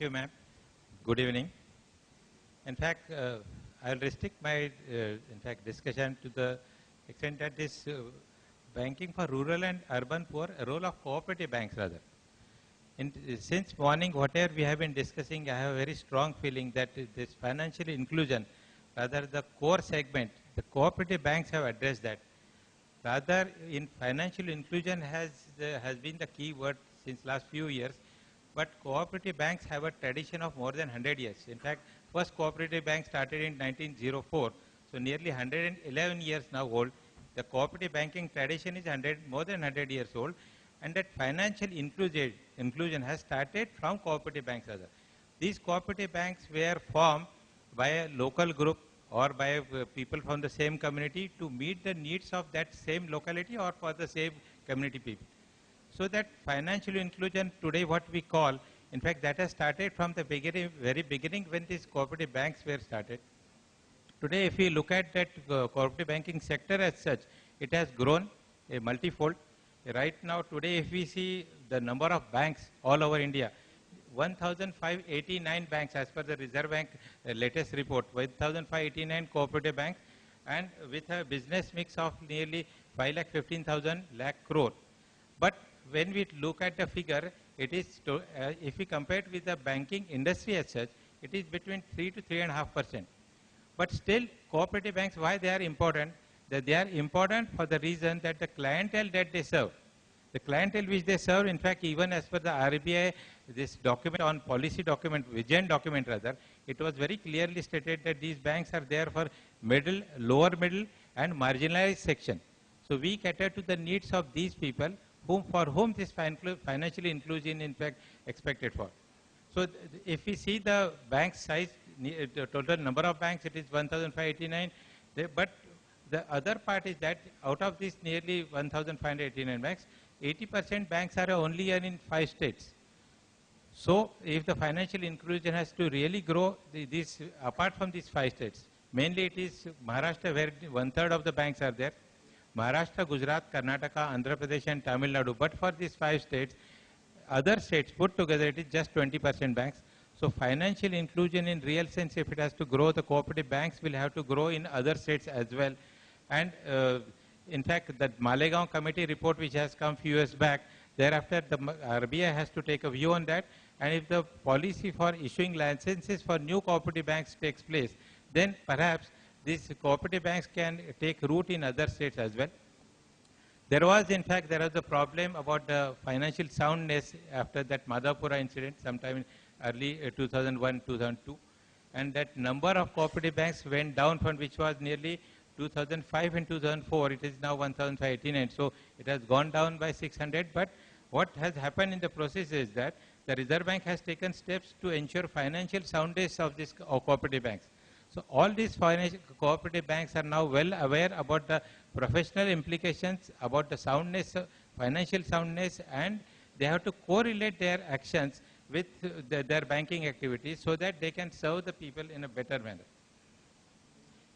you, ma'am. Good evening. In fact, I'll restrict my discussion to the extent that this banking for rural and urban poor, a role of cooperative banks rather. Since morning, whatever we have been discussing, I have a very strong feeling that this financial inclusion, rather the core segment, the cooperative banks have addressed that. Rather, in financial inclusion has been the key word since last few years. But cooperative banks have a tradition of more than 100 years. In fact, first cooperative bank started in 1904, so nearly 111 years now old. The cooperative banking tradition is more than 100 years old, and that financial inclusion has started from cooperative banks. These cooperative banks were formed by a local group or by people from the same community to meet the needs of that same locality or for the same community people. So that financial inclusion today, what we call, in fact, that has started from the very beginning when these cooperative banks were started. Today, if we look at that cooperative banking sector as such, it has grown a multifold. Right now, today, if we see the number of banks all over India, 1,589 banks as per the Reserve Bank latest report, 1,589 cooperative banks, and with a business mix of nearly 5,15,000 crore. But when we look at the figure, it is if we compare it with the banking industry as such, it is between 3 to 3.5%. But still, cooperative banks, why they are important? That they are important for the reason that the clientele that they serve, the clientele which they serve, in fact, even as per the RBI, this document on policy document, vision document rather, it was very clearly stated that these banks are there for middle, lower middle, and marginalized section. So we cater to the needs of these people for whom this financial inclusion in fact expected for. So if we see the bank size, the total number of banks, it is 1,589. But the other part is that out of these nearly 1,589 banks, 80% banks are only in 5 states. So if the financial inclusion has to really grow, apart from these 5 states, mainly it is Maharashtra where 1/3 of the banks are there. Maharashtra, Gujarat, Karnataka, Andhra Pradesh and Tamil Nadu. But for these 5 states, other states put together, it is just 20% banks. So financial inclusion in real sense, if it has to grow, the cooperative banks will have to grow in other states as well. And in fact, the Malegaon committee report which has come few years back, thereafter the RBI has to take a view on that. And if the policy for issuing licenses for new cooperative banks takes place, then perhaps these cooperative banks can take root in other states as well. There was a problem about the financial soundness after that Madhavpura incident sometime in early 2001, 2002. And that number of cooperative banks went down from which was nearly 2005 and 2004. It is now 1,589. So it has gone down by 600. But what has happened in the process is that the Reserve Bank has taken steps to ensure financial soundness of these cooperative banks. So all these cooperative banks are now well aware about the professional implications, about the soundness, financial soundness, and they have to correlate their actions with their banking activities so that they can serve the people in a better manner.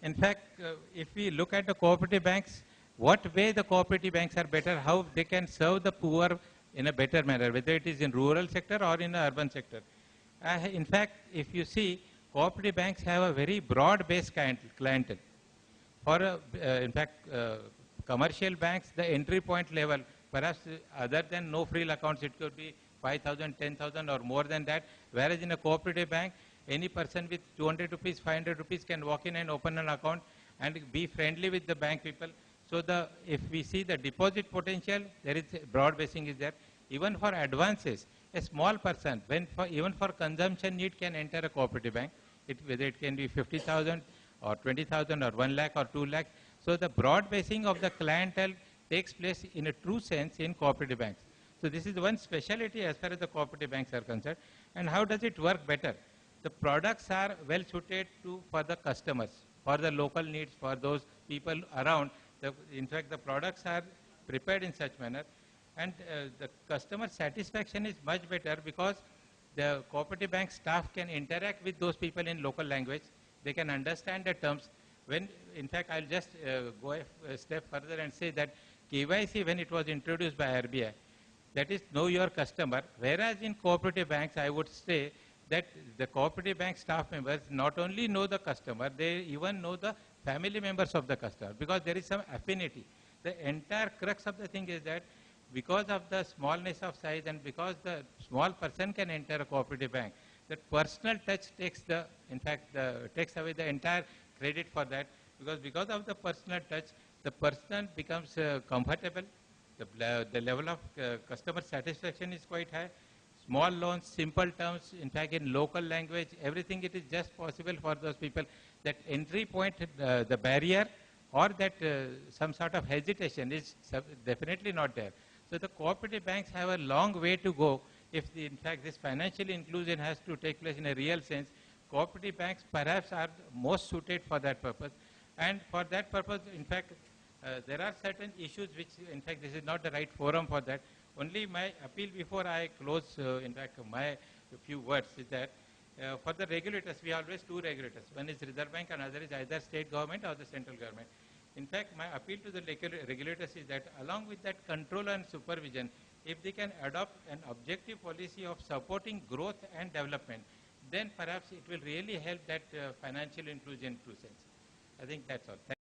In fact, if we look at the cooperative banks, what way the cooperative banks are better, how they can serve the poor in a better manner, whether it is in rural sector or in the urban sector. In fact, if you see, cooperative banks have a very broad-based clientele. For, commercial banks, the entry point level, perhaps other than no frill accounts, it could be 5,000, 10,000 or more than that. Whereas in a cooperative bank, any person with 200 rupees, 500 rupees can walk in and open an account and be friendly with the bank people. So if we see the deposit potential, there is broad basing is there. Even for advances, a small person, even for consumption need can enter a cooperative bank, whether it can be 50,000 or 20,000 or 1 lakh or 2 lakh. So the broad basing of the clientele takes place in a true sense in cooperative banks. So this is one specialty as far as the cooperative banks are concerned. And how does it work better? The products are well suited for the customers, for the local needs, for those people around. In fact, the products are prepared in such manner. And the customer satisfaction is much better because the cooperative bank staff can interact with those people in local language. They can understand the terms. In fact, I'll just go a step further and say that KYC, when it was introduced by RBI, that is know your customer. Whereas in cooperative banks, I would say that the cooperative bank staff members not only know the customer, they even know the family members of the customer, because there is some affinity. The entire crux of the thing is that because of the smallness of size and because the small person can enter a cooperative bank, that personal touch takes the, in fact, takes away the entire credit for that, because of the personal touch, the person becomes comfortable. The level of customer satisfaction is quite high. Small loans, simple terms, in fact, in local language, everything, it is just possible for those people. That entry point, the barrier or that some sort of hesitation is definitely not there. So the cooperative banks have a long way to go if, in fact, this financial inclusion has to take place in a real sense. Cooperative banks perhaps are most suited for that purpose. And for that purpose, in fact, there are certain issues which, in fact, this is not the right forum for that. Only my appeal before I close, in fact, my few words is that for the regulators, we have always two regulators. One is Reserve Bank and other is either state government or the central government. In fact, my appeal to the regulators is that along with that control and supervision, if they can adopt an objective policy of supporting growth and development, then perhaps it will really help that financial inclusion true sense. I think that's all.